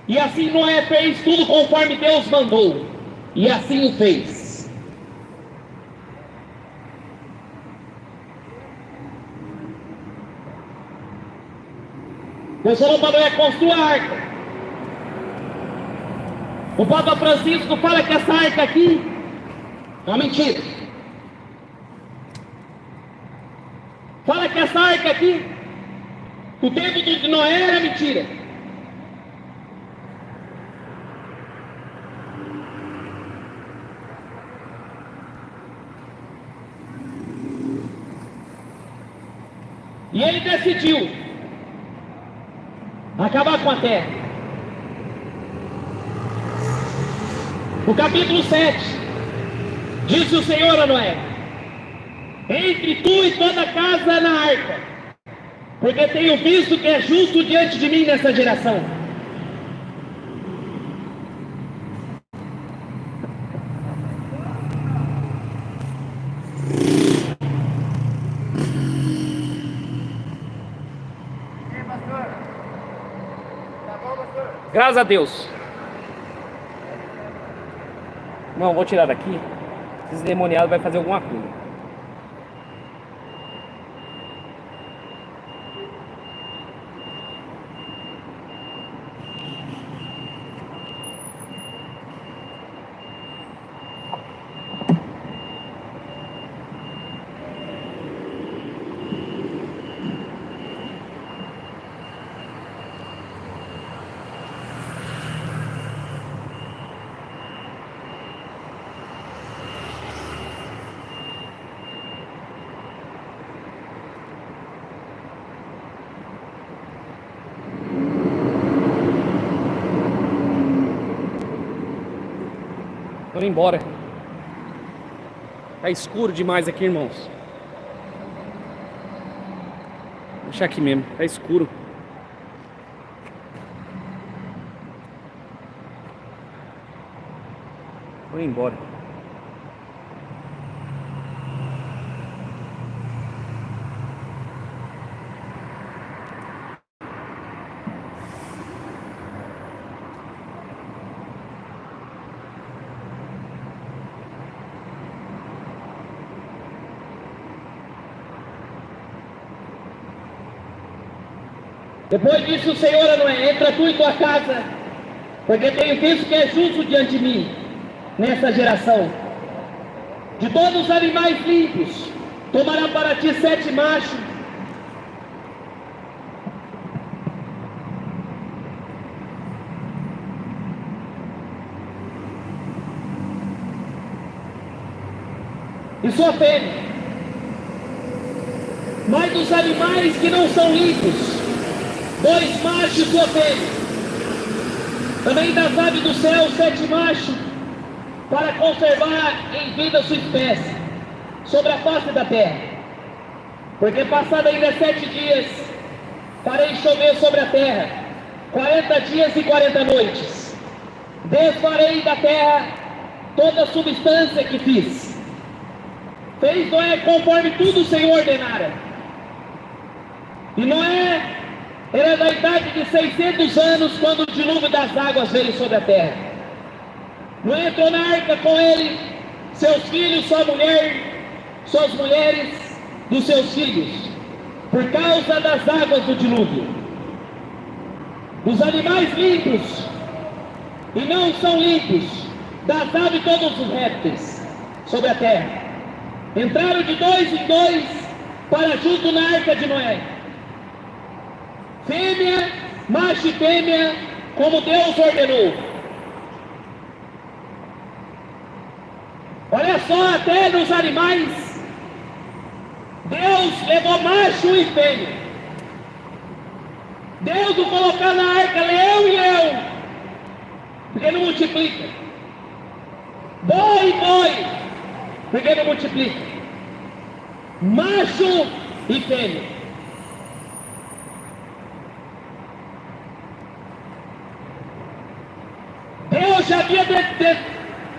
[SPEAKER 1] E assim Noé fez tudo conforme Deus mandou, e assim o fez. Deus falou para Noé: construa a arca. O Papa Francisco fala que essa arca aqui é uma mentira. Fala que essa arca aqui, o tempo de Noé, era mentira. E ele decidiu acabar com a terra. No capítulo 7, disse o Senhor a Noé: entre tu e toda a casa na arca, porque tenho visto que é justo diante de mim nessa geração. Graças a Deus. Não, vou tirar daqui. Esse demoniado vai fazer alguma coisa. Tô indo embora. Tá escuro demais aqui, irmãos. Vou deixar aqui mesmo, tá escuro. Tô indo embora. Depois disse o Senhor a Noé: entra tu e tua casa, porque tenho visto que é justo diante de mim nessa geração. De todos os animais limpos tomará para ti 7 machos, e sua fêmea. Mas dos animais que não são limpos, 2 machos e sua fêmea. Também das aves do céu 7 machos, para conservar em vida sua espécie sobre a face da terra. Porque passado ainda 7 dias, farei chover sobre a terra 40 dias e 40 noites. Desfarei da terra toda a substância que fiz. Fez Noé conforme tudo o Senhor ordenara. E Noé era da idade de 600 anos quando o dilúvio das águas veio sobre a terra. Noé entrou na arca com ele, seus filhos, sua mulher, suas mulheres dos seus filhos, por causa das águas do dilúvio. Os animais limpos e não são limpos, das aves todos os répteis sobre a terra, entraram de 2 em 2 para junto na arca de Noé. Fêmea, macho e fêmea, como Deus ordenou. Olha só, até nos animais, Deus levou macho e fêmea. Deus não colocou na arca leão e leão, porque não multiplica. Boi e boi, porque não multiplica. macho e fêmea. Deus já havia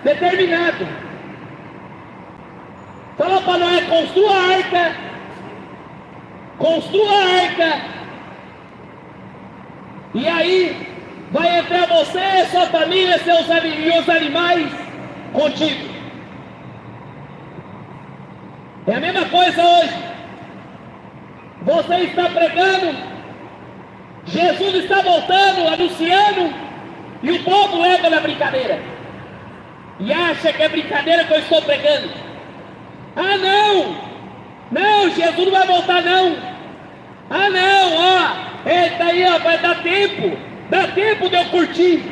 [SPEAKER 1] determinado. Falou para Noé: construa a arca, construa a arca, e aí vai entrar você, sua família, e os animais contigo. É a mesma coisa hoje. Você está pregando, Jesus está voltando, anunciando, e o povo leva na brincadeira e acha que é brincadeira que eu estou pregando. Ah, não, Jesus não vai voltar não. Ah, não, ó, ele está aí, ó, vai dar tempo de eu curtir,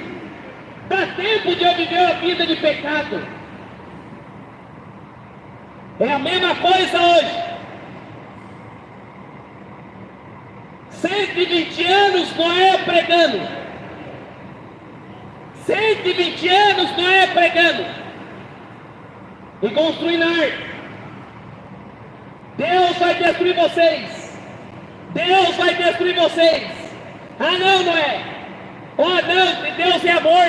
[SPEAKER 1] dá tempo de eu viver a vida de pecado. É a mesma coisa hoje. 120 anos Noé pregando. 120 anos Noé pregando e construindo a arca. Deus vai destruir vocês. Deus vai destruir vocês. Ah, não, Noé. Oh, não, Deus é amor.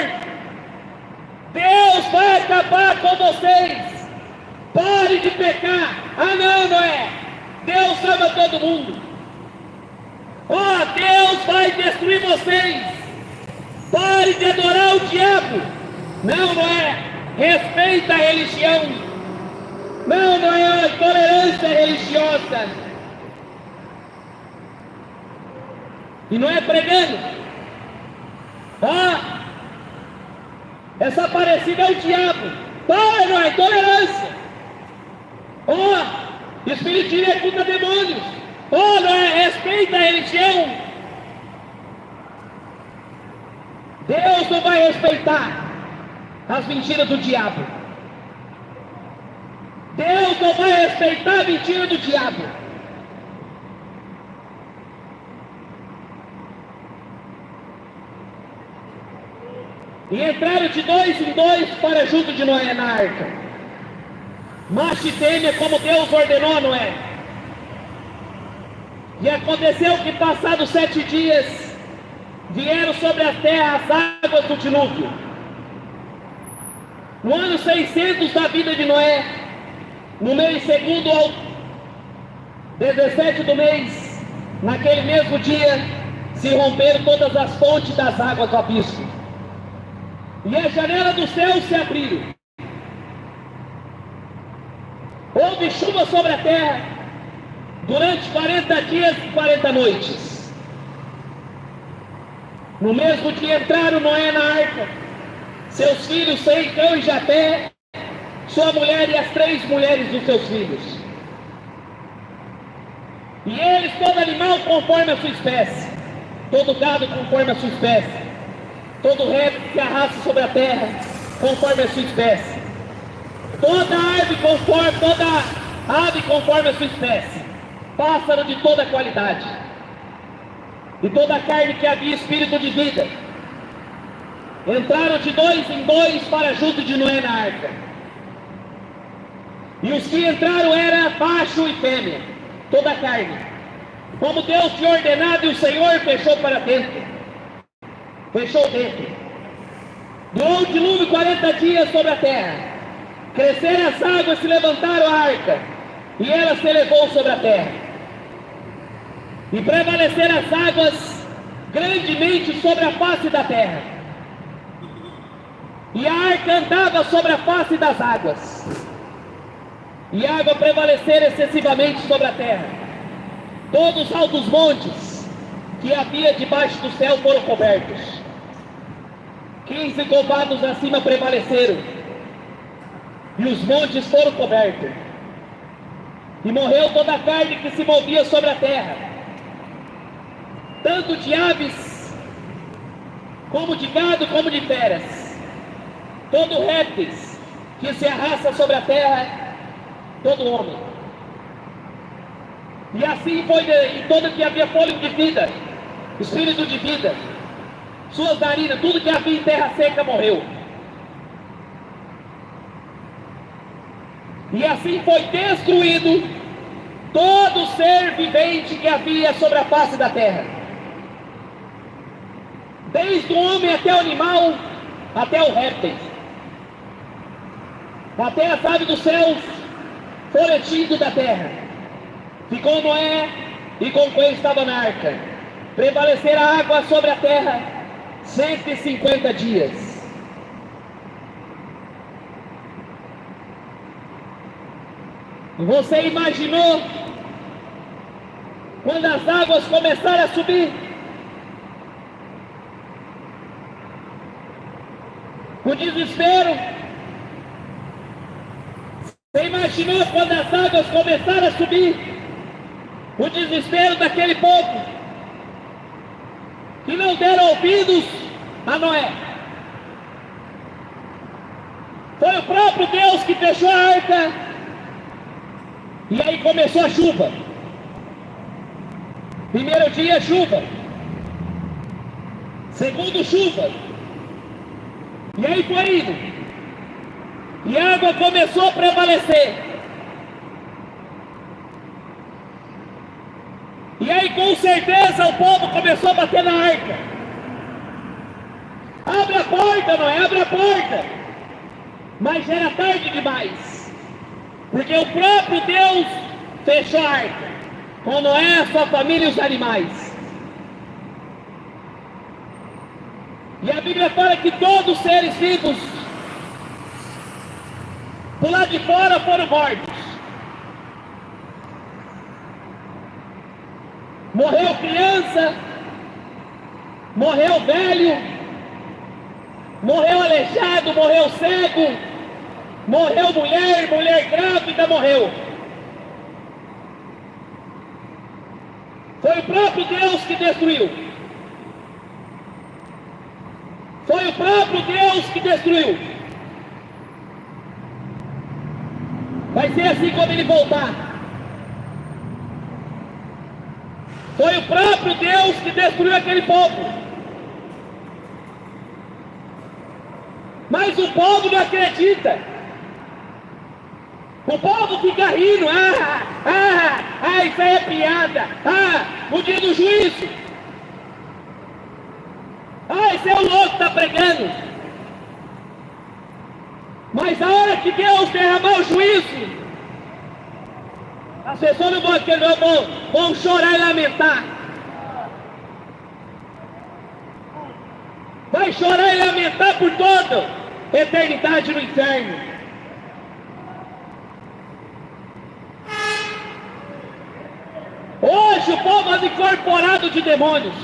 [SPEAKER 1] Deus vai acabar com vocês. Pare de pecar. Ah, não, Noé. Deus ama todo mundo. Oh, Deus vai destruir vocês. Pare de adorar o diabo. Não, Noé. Respeita a religião. Não, Noé. Intolerância religiosa. E não é pregando. Ah, essa parecida é o diabo. Para, não é intolerância. Oh, espiritismo é contra demônios. Oh, não é, respeita a religião. Deus não vai respeitar as mentiras do diabo. Deus não vai respeitar a mentira do diabo. E entraram de 2 em 2 para junto de Noé na arca, macho e fêmea, como Deus ordenou a Noé. E aconteceu que, passados 7 dias, vieram sobre a terra as águas do dilúvio. No ano 600 da vida de Noé, no mês segundo ao 17 do mês, naquele mesmo dia, se romperam todas as fontes das águas do abismo. E a janela do céu se abriu. Houve chuva sobre a terra durante 40 dias e 40 noites. No mesmo dia entraram Noé na arca, seus filhos Sem, Cão e Jafé, sua mulher e as 3 mulheres dos seus filhos. E eles, todo animal conforme a sua espécie, todo gado conforme a sua espécie, todo réptil que arrasta sobre a terra, conforme a sua espécie, toda ave conforme a sua espécie, pássaro de toda qualidade, e toda a carne que havia espírito de vida, entraram de 2 em 2 para junto de Noé na arca. E os que entraram era macho e fêmea, toda a carne, como Deus tinha ordenado, e o Senhor fechou para dentro. Fechou dentro. Durou o dilúvio 40 dias sobre a terra. Cresceram as águas, se levantaram a arca, e ela se elevou sobre a terra. E prevaleceram as águas grandemente sobre a face da terra. E a arca andava sobre a face das águas. E a água prevaleceram excessivamente sobre a terra. Todos os altos montes que havia debaixo do céu foram cobertos. 15 covados acima prevaleceram, e os montes foram cobertos. E morreu toda a carne que se movia sobre a terra, tanto de aves, como de gado, como de feras, todo répteis que se arrasta sobre a terra, todo homem. E assim foi, e todo que havia fôlego de vida, espírito de vida, suas narinas, tudo que havia em terra seca morreu. E assim foi destruído todo ser vivente que havia sobre a face da terra, desde o homem até o animal, até o réptil, até as aves dos céus, floretindo da terra. Ficou Noé e com quem estava na arca. Prevalecera a água sobre a terra 150 dias. Você imaginou quando as águas começaram a subir? O desespero. Você imaginou quando as águas começaram a subir? O desespero daquele povo que não deram ouvidos a Noé. Foi o próprio Deus que fechou a arca. E aí começou a chuva. Primeiro dia, chuva. Segundo, chuva. E aí foi indo. E a água começou a prevalecer. E aí com certeza o povo começou a bater na arca. Abre a porta, Noé, abre a porta. Mas já era tarde demais. Porque o próprio Deus fechou a arca, com Noé, a sua família e os animais. E a Bíblia fala que todos os seres vivos do lado de fora foram mortos. Morreu criança, morreu velho, morreu aleijado, morreu cego, morreu mulher grávida morreu. Foi o próprio Deus que destruiu. Foi o próprio Deus que destruiu. Vai ser assim quando ele voltar. Foi o próprio Deus que destruiu aquele povo. Mas o povo não acredita. O povo fica rindo. Isso aí é piada. No dia do juízo. Esse é o louco que está pregando. Mas a hora que Deus derramar o juízo, as pessoas não vão chorar e lamentar. Vai chorar e lamentar por toda eternidade no inferno. Hoje o povo é incorporado de demônios,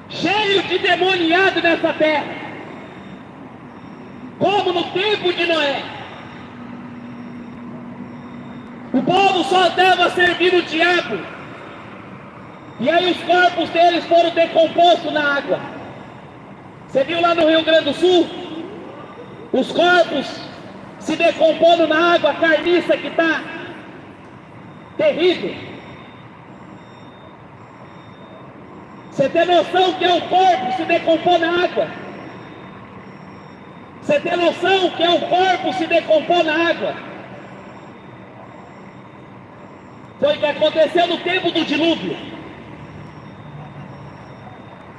[SPEAKER 1] cheio de demoniado nessa terra, como no tempo de Noé. O povo só estava servindo o diabo, e aí os corpos deles foram decompostos na água. Você viu lá no Rio Grande do Sul? Os corpos se decompondo na água, a carniça que está terrível. Você tem noção que é o corpo se decompor na água? Você tem noção que é o corpo se decompor na água? Foi o que aconteceu no tempo do dilúvio.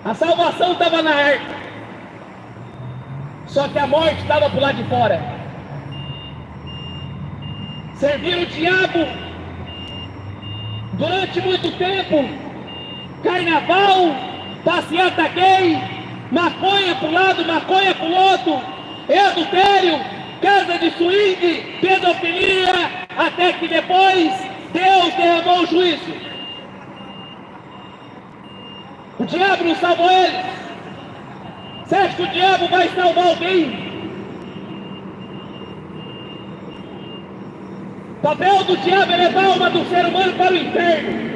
[SPEAKER 1] A salvação estava na arca, só que a morte estava por lá de fora. Serviram o diabo durante muito tempo. Carnaval, passeata gay, maconha para um lado, maconha para o outro, adultério, casa de swing, pedofilia, até que depois Deus derramou o juízo. O diabo não salvou eles. Você acha que o diabo vai salvar alguém? O papel do diabo é levar a alma do ser humano para o inferno.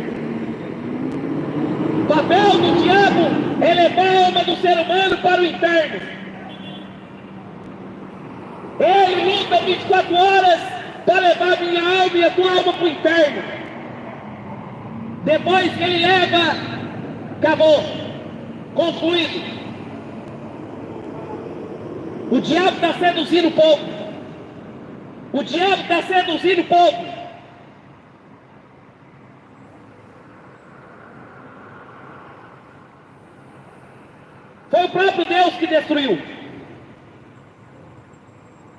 [SPEAKER 1] O papel do diabo é levar a alma do ser humano para o inferno. Ele luta 24 horas para levar a minha alma e a tua alma para o inferno. Depois que ele leva, acabou, concluído. O diabo está seduzindo o povo. O diabo está seduzindo o povo. Foi o próprio Deus que destruiu.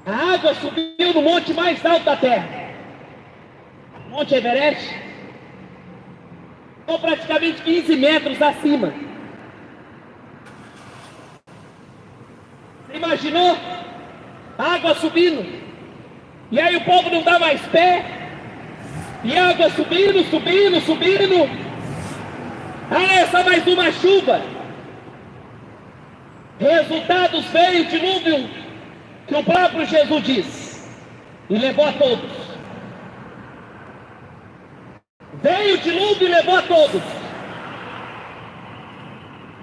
[SPEAKER 1] A água subiu no monte mais alto da terra, Monte Everest, ficou praticamente 15 metros acima. Você imaginou? A água subindo, e aí o povo não dá mais pé, e a água subindo, subindo, subindo. Ah, é só mais uma chuva. Resultados, veio o dilúvio que o próprio Jesus diz, e levou a todos. Veio o dilúvio e levou a todos.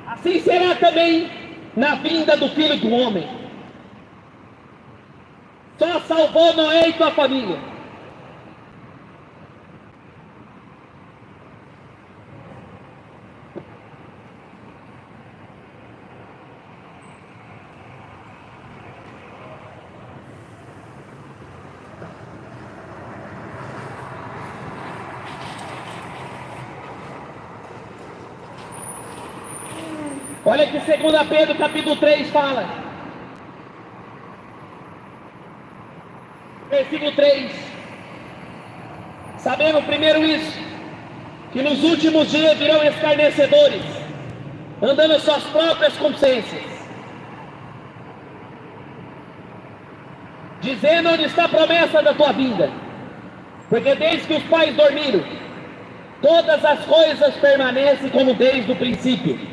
[SPEAKER 1] Assim será também na vinda do Filho do Homem. Só salvou Noé e sua família. Olha que 2 Pedro capítulo 3 fala. Versículo 3. Sabemos primeiro isso, que nos últimos dias virão escarnecedores, andando suas próprias consciências, dizendo onde está a promessa da tua vinda, porque desde que os pais dormiram, todas as coisas permanecem como desde o princípio.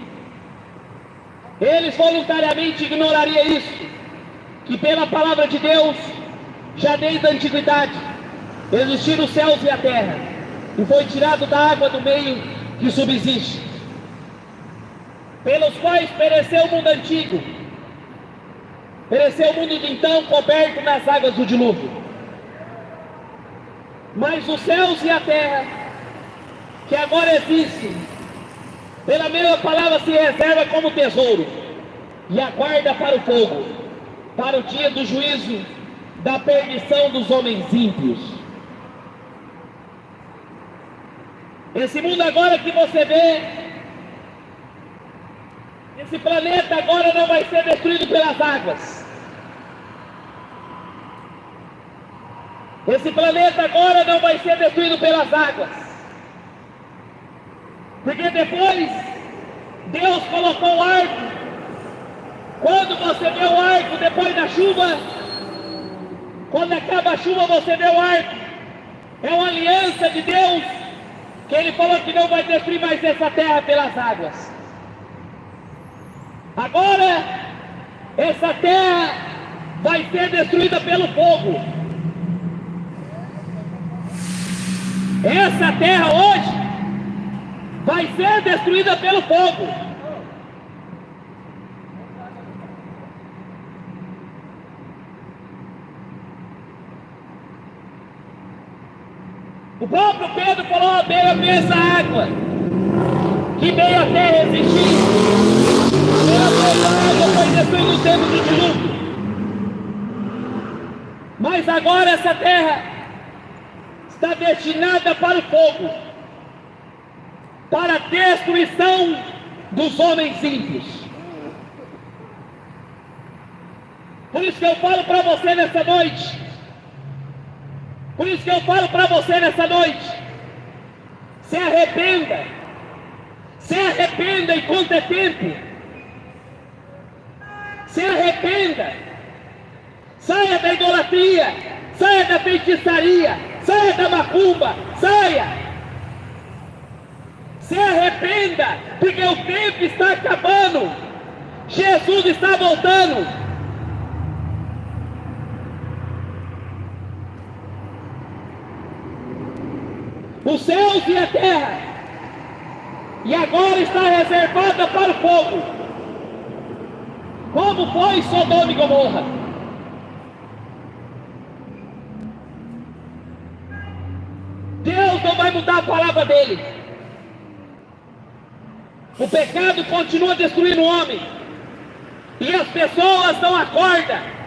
[SPEAKER 1] Eles voluntariamente ignorariam isso, que pela palavra de Deus, já desde a antiguidade, existiram os céus e a terra, e foi tirado da água do meio que subsiste, pelos quais pereceu o mundo antigo, pereceu o mundo de então coberto nas águas do dilúvio. Mas os céus e a terra, que agora existem, pela mesma palavra se reserva como tesouro, e aguarda para o fogo, para o dia do juízo, da perdição dos homens ímpios. Esse mundo agora que você vê, esse planeta agora não vai ser destruído pelas águas. Esse planeta agora não vai ser destruído pelas águas. Porque depois Deus colocou o arco. Quando você vê o arco depois da chuva, quando acaba a chuva você vê o arco. É uma aliança de Deus, que Ele falou que não vai destruir mais essa terra pelas águas. Agora essa terra vai ser destruída pelo fogo. Essa terra hoje vai ser destruída pelo fogo. O próprio Pedro falou: beira essa água, que meio a terra existir. Essa água foi destruída no tempo do dilúvio. Mas agora essa terra está destinada para o fogo, para a destruição dos homens ímpios. Por isso que eu falo para você nessa noite, se arrependa, enquanto é tempo, se arrependa, saia da idolatria, saia da feitiçaria, saia da macumba, saia. Se arrependa, porque o tempo está acabando. Jesus está voltando. Os céus e a terra, e agora está reservada para o fogo, como foi Sodoma e Gomorra. Deus não vai mudar a palavra dele. O pecado continua destruindo o homem, e as pessoas não acordam.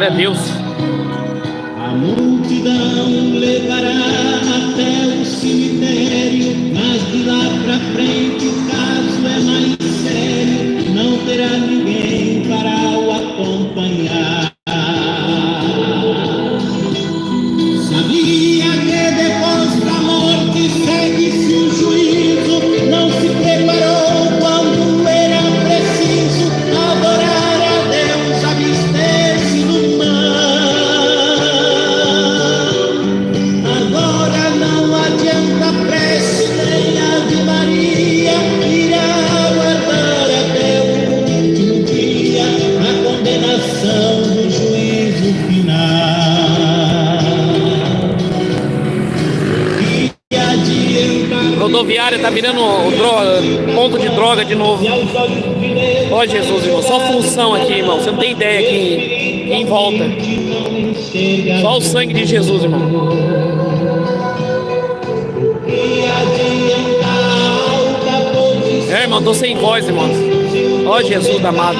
[SPEAKER 1] Glória a Deus.
[SPEAKER 2] A multidão levará até o cemitério, mas de lá pra frente o caso é mais sério. Não terá ninguém para o acompanhar. Sabia que depois da morte segue-se o juízo. Não se preparou quando era preciso adorar a Deus, abster-se do mal. Agora não adianta prece nem Ave Maria, irá aguardar até o último dia a condenação do juízo final.
[SPEAKER 1] Rodoviária tá virando ponto de droga de novo. Ó Jesus, irmão, só função aqui, irmão. Você não tem ideia aqui em volta. Só o sangue de Jesus, irmão. É, irmão, tô sem voz, irmão. Ó Jesus amado.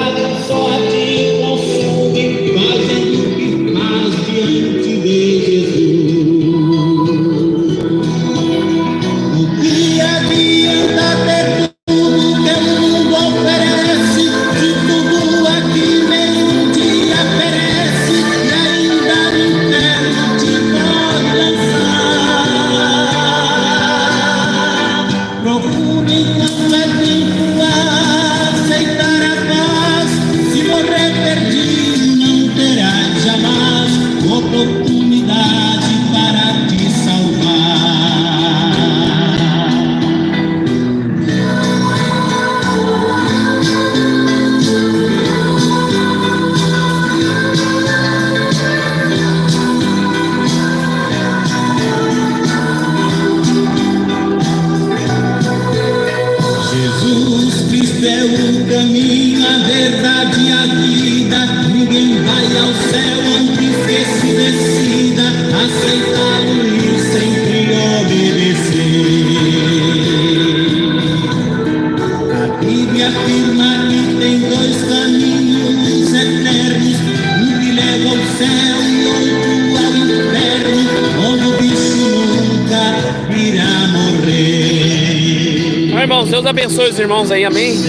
[SPEAKER 1] Irmãos, Deus abençoe os irmãos aí, amém?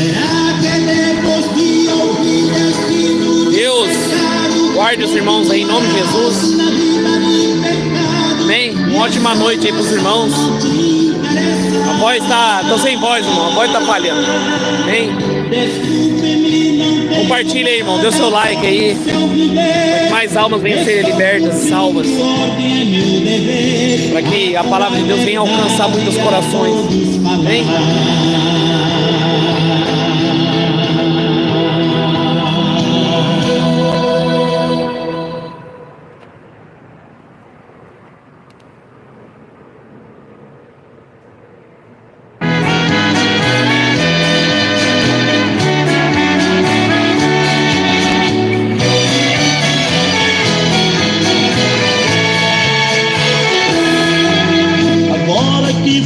[SPEAKER 1] Deus guarde os irmãos aí, em nome de Jesus. Amém? Uma ótima noite aí pros irmãos. A voz tá... tô sem voz, irmão. A voz tá falhando. Amém? Compartilha aí, irmão. Dê o seu like aí. Mais almas venham ser libertas, salvas. Para que a palavra de Deus venha alcançar muitos corações. Amém?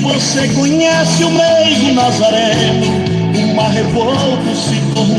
[SPEAKER 2] Você conhece o meigo Nazareno, uma revolta se tornou